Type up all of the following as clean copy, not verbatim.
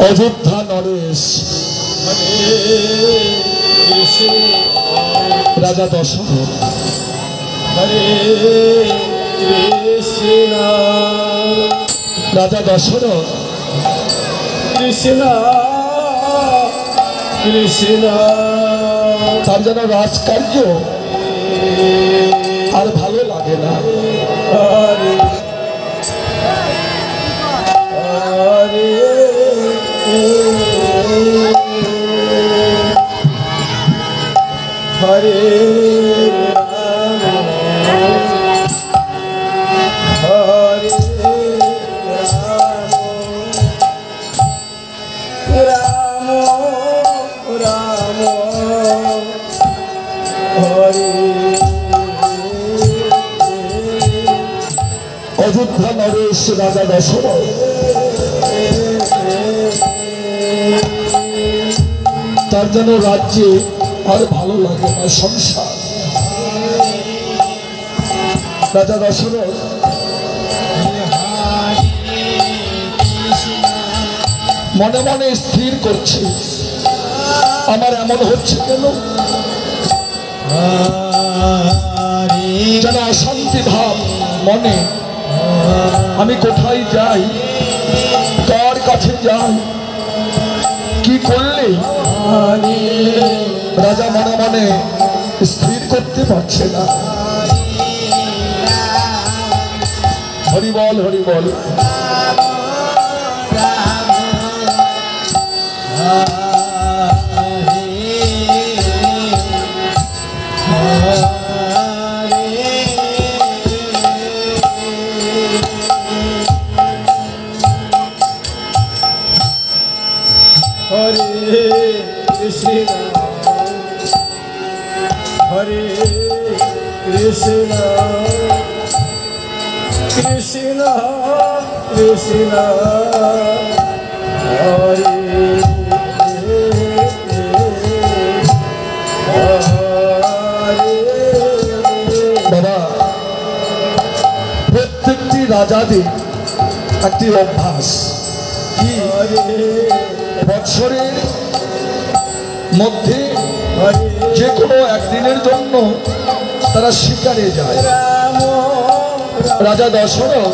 অযোধ্যা নরেশ রাজা দশরথ রাজা দশরথ কৃষ্ণ কৃষ্ণ তার যেন রাজকার্য আর ভালো লাগে না। হরে হরে হরে অযোধ্যা নরেশ রাজা দশরথ তার যেন রাজ্যে আর ভালো লাগে না, সংসার। রাজা দশরথ মনে মনে স্থির করছে, আমার এমন হচ্ছে কেন? যেন অশান্তি ভাব মনে। আমি কোথায় যাই, কার কাছে যাই, কি করলে? রাজা মনে মনে স্থির করতে পারছে না। হরি বল হরি বল। হরে কৃষ্ণ হরে কৃষ্ণ কৃষ্ণ কৃষ্ণ হরে বাবা, প্রত্যেকটি রাজাদের একটি অভ্যাস কি, বৎসরের মধ্যে যে কোনো একদিনের জন্য তারা শিকারে যায়। রাজা দশরথ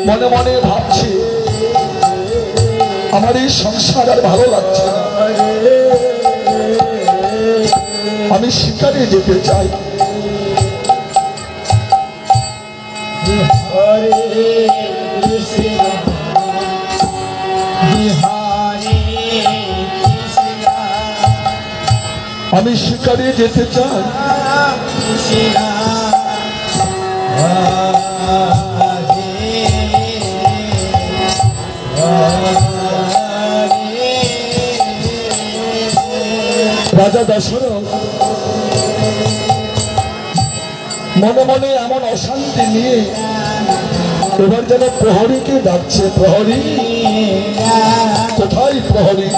মনে মনে ভাবছে, আমার এই সংসার আর ভালো লাগছে না, আমি শিকারে যেতে চাই। আমি শিকারে যেতে চাই। রাজা দশরথ মনে মনে এমন অশান্তি নিয়ে এবার যেন প্রহরীকে ডাকছে। প্রহরী কোথায়? প্রহরী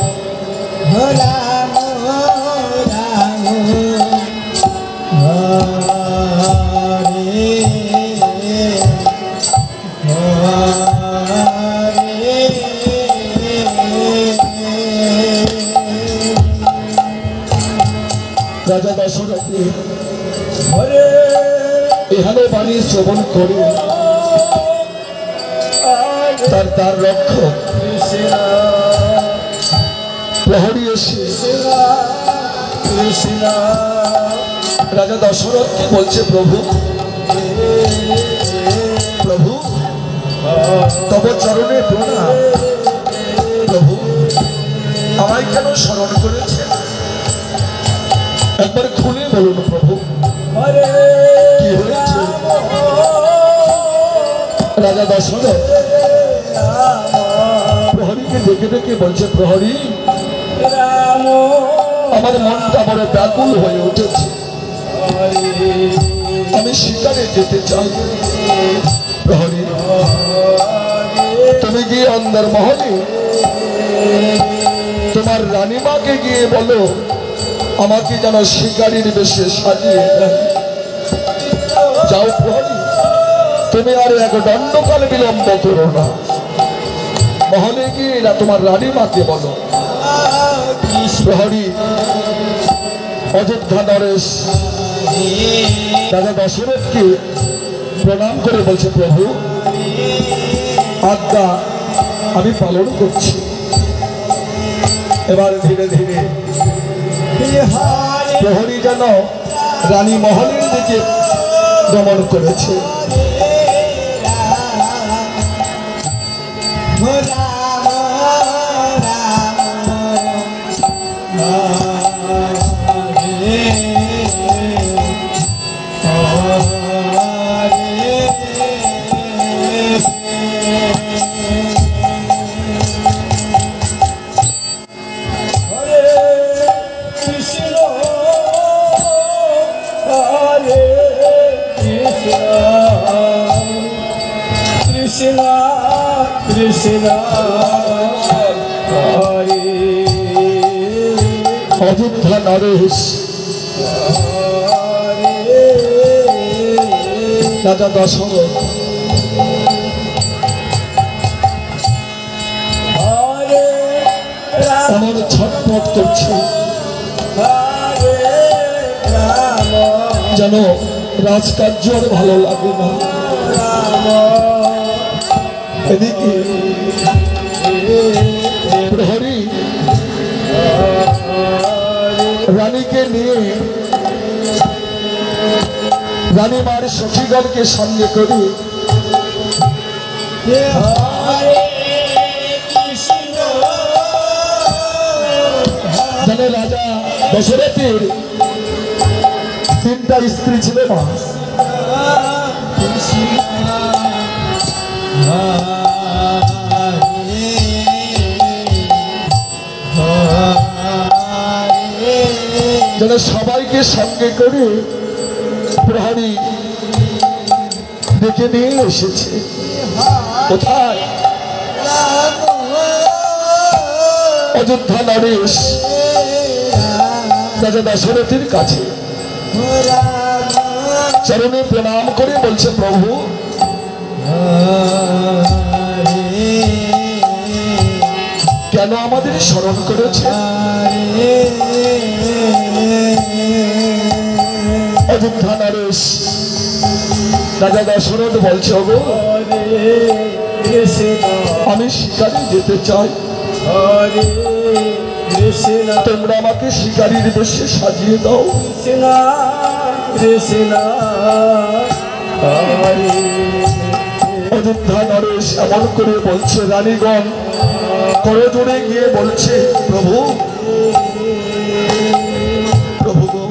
রাজা দশরথ এখানে বাণী শ্রবণ করে তার রক্ষক প্রহরী এসে রাজা দশরথকে বলছে, প্রভু প্রভু তব চরণে প্রণাম। প্রভু আমায় কেন স্মরণ করেছে? একবার খুলে বলুন প্রভু, কি হয়েছে? রাজা দশরথ প্রহরীকে ডেকে ডেকে বলছে, প্রহরী আমার মনটা বড় ব্যাকুল হয়ে উঠেছে, আমি শিকারে যেতে চাই। প্রহরী তুমি গিয়ে অন্দর মহলে তোমার রানীমাকে গিয়ে বলো আমাকে যেন শিকারীর বেশে সাজিয়ে দেন। যাও প্রহরী, তুমি আর এক দণ্ডকাল বিলম্ব করো না। মহলে গিয়ে না তোমার রানী মাকে বলো। প্রহরী অযোধ্যা নরেশ রাজা দশরথকে প্রণাম করে বলছে, প্রভু আজ্ঞা আমি পালন করছি। এবার ধীরে ধীরে প্রহরী যেন রানী মহলের দিকে গমন করেছে। Krishna Krishna Hare Ayodhya Naresh রাজা দশরথ এমন ছটফট করছে যেন রাজকার্য আর ভালো লাগে না। এদিকে প্রহরী রানীকে নিয়ে রানীমার সখীগণকে সঙ্গে করে যেন রাজা দশরথের 3টা স্ত্রী ছিল না, যেন সবাইকে সঙ্গে করে প্রহরী ডেকে নিয়ে এসেছে। কোথায়? অযোধ্যা নরেশ রাজা দশরথের কাছে চরণে প্রণাম করে বলছে, প্রভু কেন আমাদের স্মরণ করেছে? অযোধ্যা নরেশ রাজা দশরথ বলছে, ওগো আমি শিকারে যেতে চাই, তোমরা আমাকে শিকারীর বেশে সাজিয়ে দাও। অযোধ্যা নরেশ এমন করে বলছে, রানীগণ করজোড়ে গিয়ে বলছে, প্রভু প্রভু গো,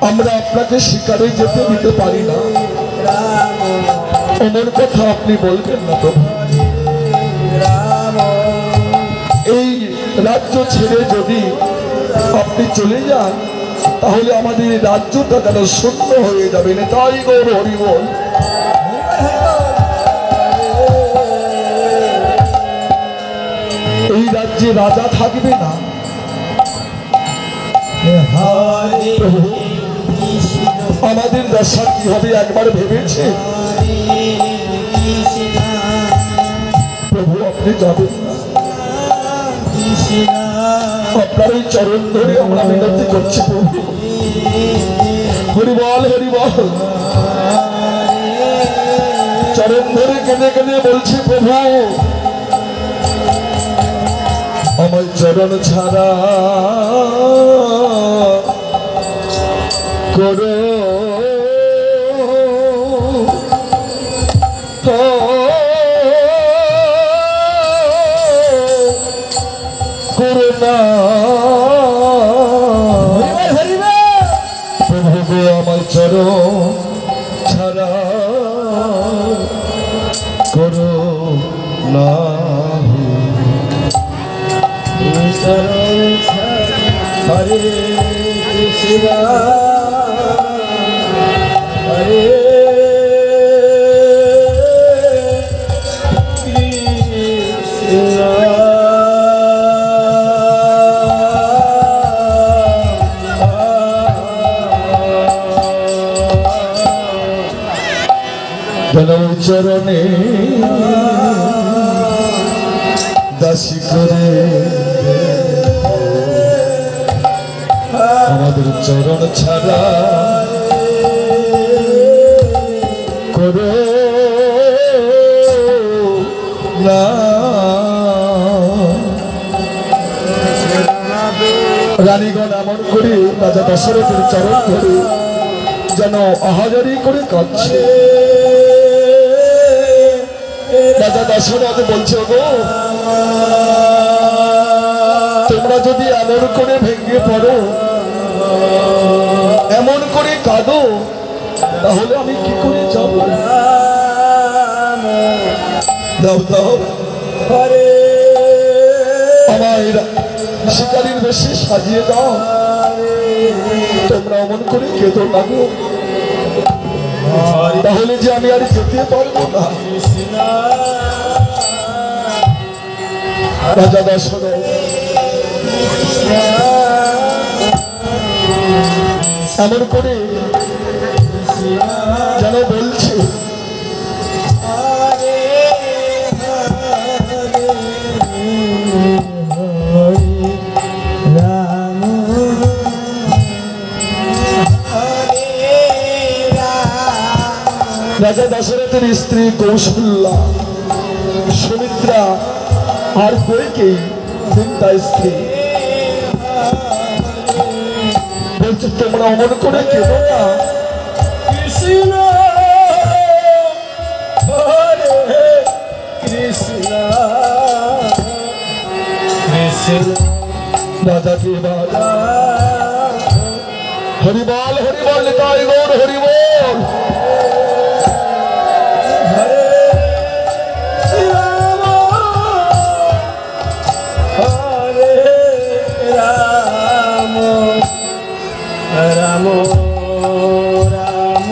আমরা আপনাকে শিকারে যেতে দিতে পারি না। এমন কথা আপনি বলবেন না প্রভু। এই রাজ্য ছেড়ে যদি আপনি চলে যান তাহলে আমাদের রাজ্যটা যেন শূন্য হয়ে যাবে। তাই গৌর হরি বল। এই রাজ্যে রাজা থাকবে না। প্রভু আমাদের দশা কি হবে একবার ভেবেছে? প্রভু আপনি যাবেন না, আপনার এই চরণ ধরে আমরা মিনতি করছি প্রভু। হরি বল হরি বল। চরণ ধরে কেঁদে কেঁদে বলছি, প্রভু আমার চরণ ছাড়া করো করুণা। প্রভু গো আমার চরণ ছাড়া করো না। হরে কৃষ্ণ হরে কৃষ্ণ চরণে দাসী করে আমাদের চরণ ছাড়া করো না। রানীগণ এমন করে রাজা দশরথের চরণ ধরে যেন আহাজারি করে কাঁদছে। রাজা দশরথ বলছে, গো তোমরা যদি এমন করে ভেঙে পড়ো, এমন করে কাঁদো, তাহলে আমি কি করে যাব? দাও দাও আমার শিকারীর বেশি সাজিয়ে দাও, তোমরা অমন করে কেঁদো লাগো, তাহলে যে আমি আর যেতে পারবো না। রাজা দশরথ এমন করে যেন বলছে, রাজা দশরথের স্ত্রী কৌশল্যা, সুমিত্রা আর কইকেয়ী, তিনটা স্ত্রী বলছে, তোমরা অমন করে কেঁদো না। কৃষ্ণ হরে কৃষ্ণ কৃষ্ণ রাজাকে বাজা হরিবল হরিবল নিতাই গৌর হরিবল। রাম রাম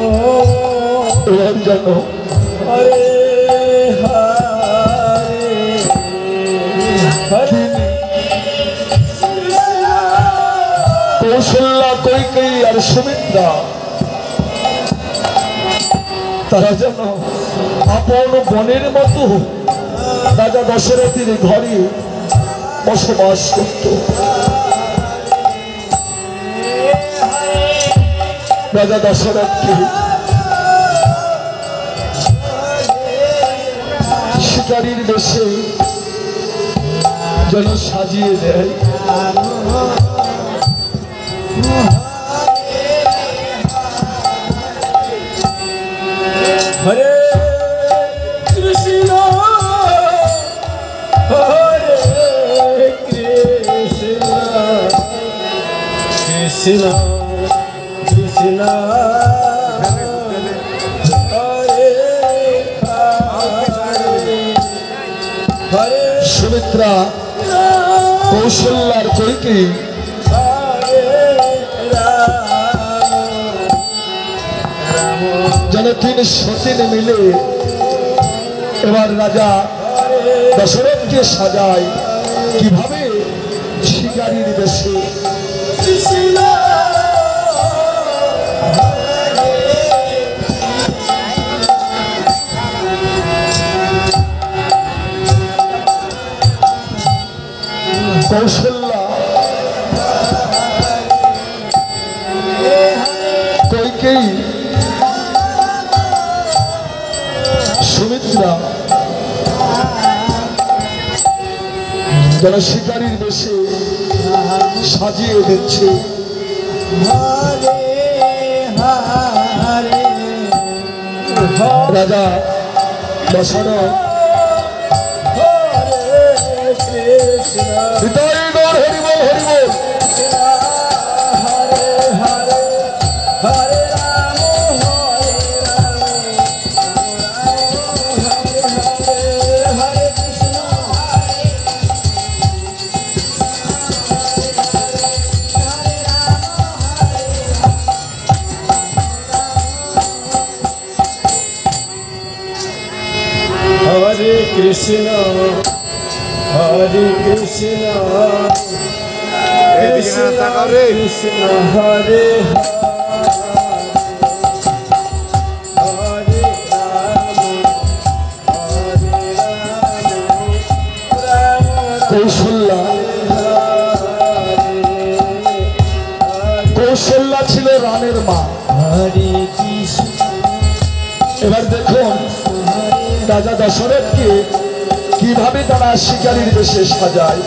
এবার জানো হরে হরে হরে কৌশল্যা, কইকেয়ী আর সুমিত্রা তারা যেন আপন বনের মতো রাজা দশরথের ঘরে বসবাস করত। রাজা দশরথকে শিকারীর বেশে যেন সাজিয়ে দেয়। হরে কৃষ্ণ হরে কৃষ্ণ কৃষ্ণ কৃষ্ণ হরে হরে সুমিত্রা, কৌশল্যার কইকেয়ী যেন তিন সতীন মিলে এবার রাজা দশরথকে সাজায় কিভাবে শিকারীর বেশে। কৌশল্যা, কইকেয়ী, সুমিত্রা যেন শিকারীর বেশে সাজিয়ে দিচ্ছে। রাজা দশরথ হৃদয় গৌর হরিবল হরিবল। Hare Krishna, Hare Krishna, Krishna Krishna, Hare এবার দেখুন রাজা দশরথকে কিভাবে তারা শিকারীর বেশে সাজায়।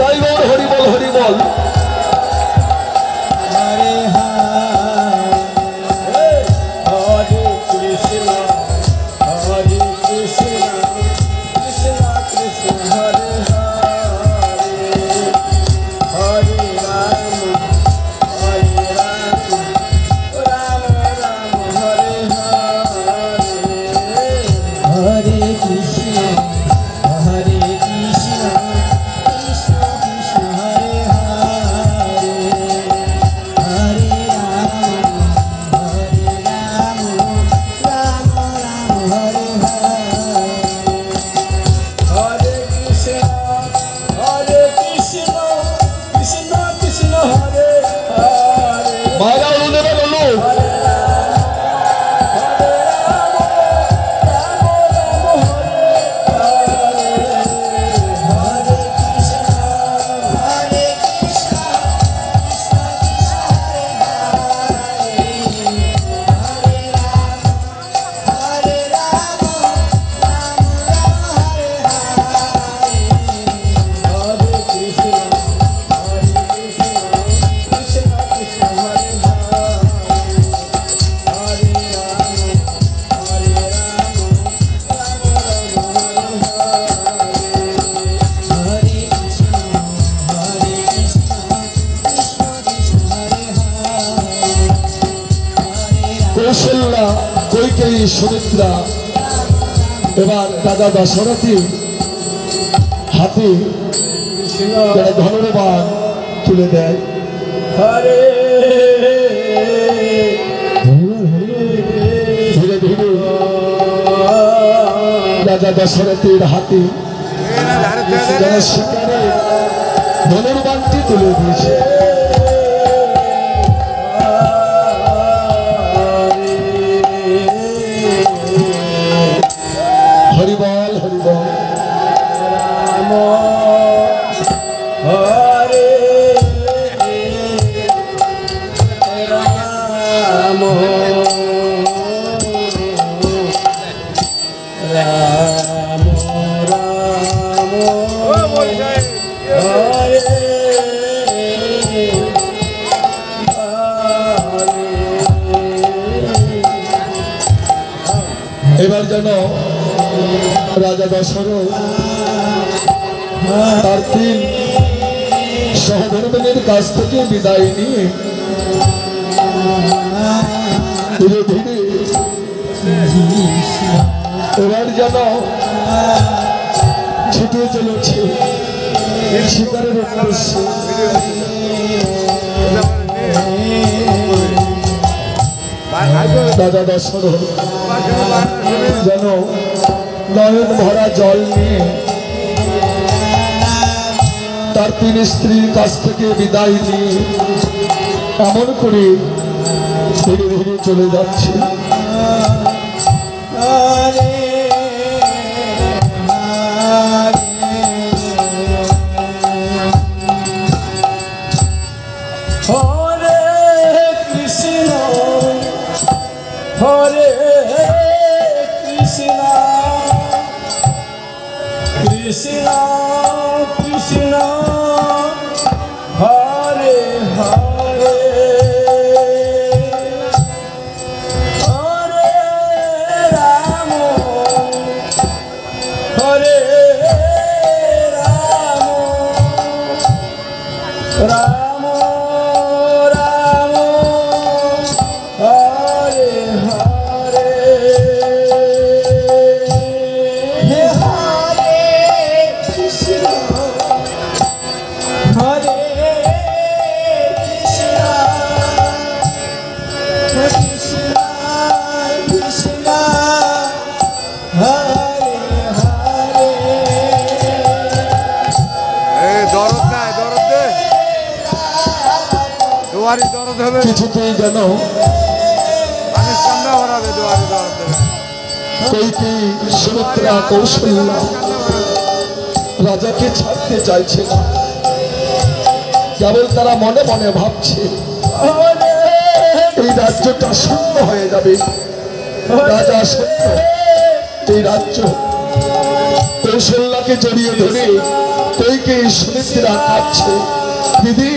তাই বল হরিবল হরিবল। হরে হরে কৃষ্ণ হরে কৃষ্ণ কৃষ্ণ কৃষ্ণ হরে হরে হরে রাম রাম রাম হরে হরে কৃষ্ণ হরে কৃষ্ণ কৃষ্ণ কৃষ্ণ হরে হরে হরে রাম রাম রাম হরে হরে কৃষ্ণ কৃষ্ণ কৃষ্ণ হরে হরে মারা উদরে বলো কৌশল্যা কৈকেয়ী সুমিত্রা এবার রাজা দশরথী হাতে যারা ধনুর্বাণ তুলে দেয়। হরে ধীরে ধীরে রাজা দশরথীর হাতে যারা শিকারে ধনুর্বাণটি তুলে দিয়েছে। হরিবল হরিবল। রাম হরে রাম রাম রাম হরে এবার যেন রাজা দশরথ তার তিন সহধর্মিনীর কাছ থেকে বিদায় নিয়ে ধীরে ধীরে এবার যেন ছুটে চলেছে শিকারের উদ্দেশ্যে। রাজা দশরথ যেন নয়ন ভরা জল নিয়ে তার তিন স্ত্রীর কাছ থেকে বিদায় নিয়ে এমন করে ধীরে ধীরে চলে যাচ্ছে। হরে কৃষ্ণ হরে কৃষ্ণ কৃষ্ণ কৃষ্ণ হরে হরে হরে রাম হরে রাম রাম রাম হরে হরে হরে কৃষ্ণ হরে কৃষ্ণ কৃষ্ণ কৃষ্ণ হরে হরে দরদ নাই দরদ দে দুয়ারি দরদ হবে কিছুতেই যেন মানুষ কান্না ভরাবে দুয়ারি দরদ দেবে কৈকেয়ী সুমিত্রা কৌশল্যা রাজাকে ছাড়তে চাইছে না। কেবল তারা মনে মনে ভাবছে এই রাজ্যটা শূন্য হয়ে যাবে, রাজা সত্য এই রাজ্য কৌশল্যাকে জড়িয়ে ধরে কইকে সুমিত্রা কাঁদছে। দিদি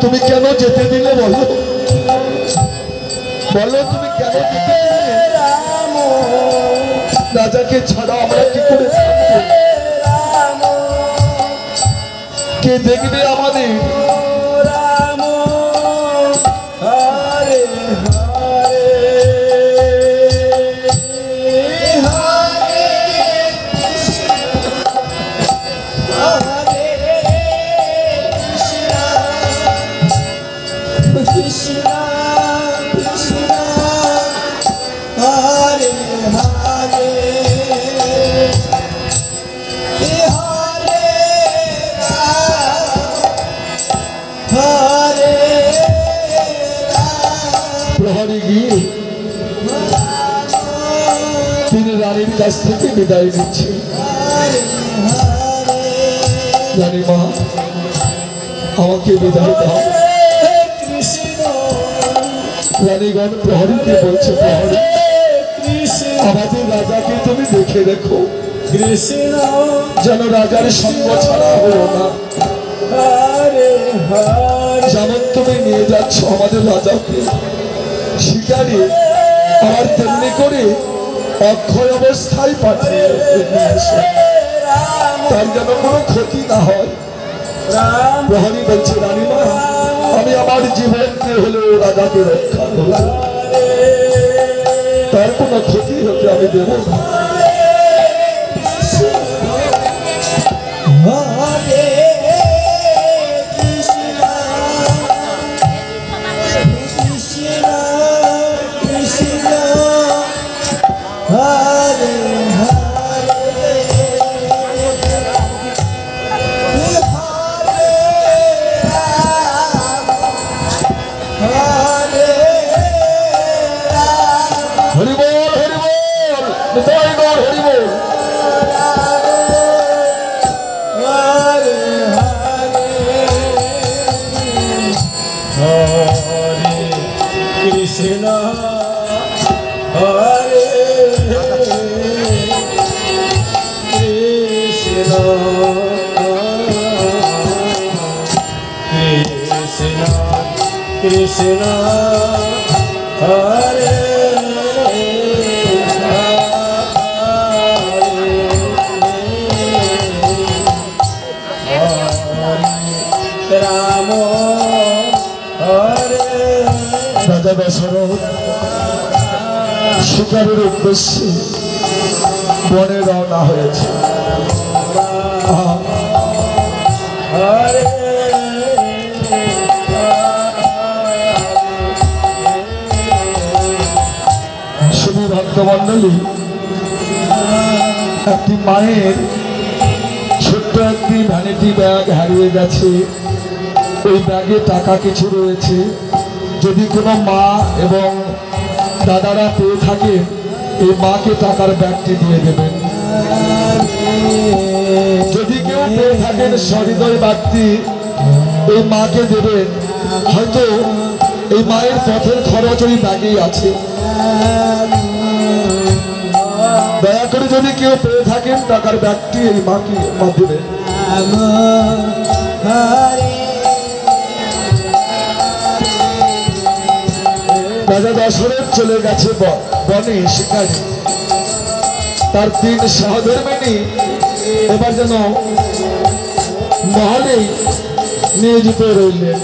তুমি কেন যেতে দিলে বলো, বলো তুমি কেন যেতে দিলে? রাজাকে ছাড়া আমরা কি করে থাকবো? কে দেখবে আমাদের? প্রহরী গিয়ে তিনি রানীর কাছ থেকে বিদায় নিচ্ছে। রানী মা আমাকে বিদায় দাও। রানীগণ প্রহরীকে বলছে, প্রহরী আমাদের রাজাকে তুমি দেখে রেখো, যেন রাজার সঙ্গ ছাড়া হলো না। যেমন তুমি নিয়ে যাচ্ছ আমাদের রাজাকে শিকারে, আবার তেমনি করে অক্ষয় অবস্থায় পাঠিয়ে নিয়ে এসো, তার যেন কোনো ক্ষতি না হয়। প্রহরী বলছে, রানীমা আমি আমার জীবনকে হলেও রাজাকে রক্ষা করব, তার কোনো ক্ষতি হতে আমি দেব না। Krishna Hare Ramo Hare রাজা দশরথ শিকারের উদ্দেশ্যে বনে রওনা হয়েছে। Hare ভক্তমন্ডলী, একটি মায়ের ছোট্ট একটি ভ্যানিটি ব্যাগ হারিয়ে গেছে। ওই ব্যাগে টাকা কিছু রয়েছে। যদি কোনো মা এবং দাদারা পেয়ে থাকে এই মাকে টাকার ব্যাগটি দিয়ে দেবেন। যদি কেউ পেয়ে থাকেন সহৃদয় ব্যক্তি এই মাকে দেবেন, হয়তো এই মায়ের পথের খরচ ওই ব্যাগেই আছে। দয়া করে যদি কেউ পেয়ে থাকেন টাকার ব্যাগটি এই মাকে দেবে। রাজা দশরথ চলে গেছে বনে শিকারে। তার 3 সহধর্মিণী এবার যেন মহলেই নিয়োজিত রইলেন।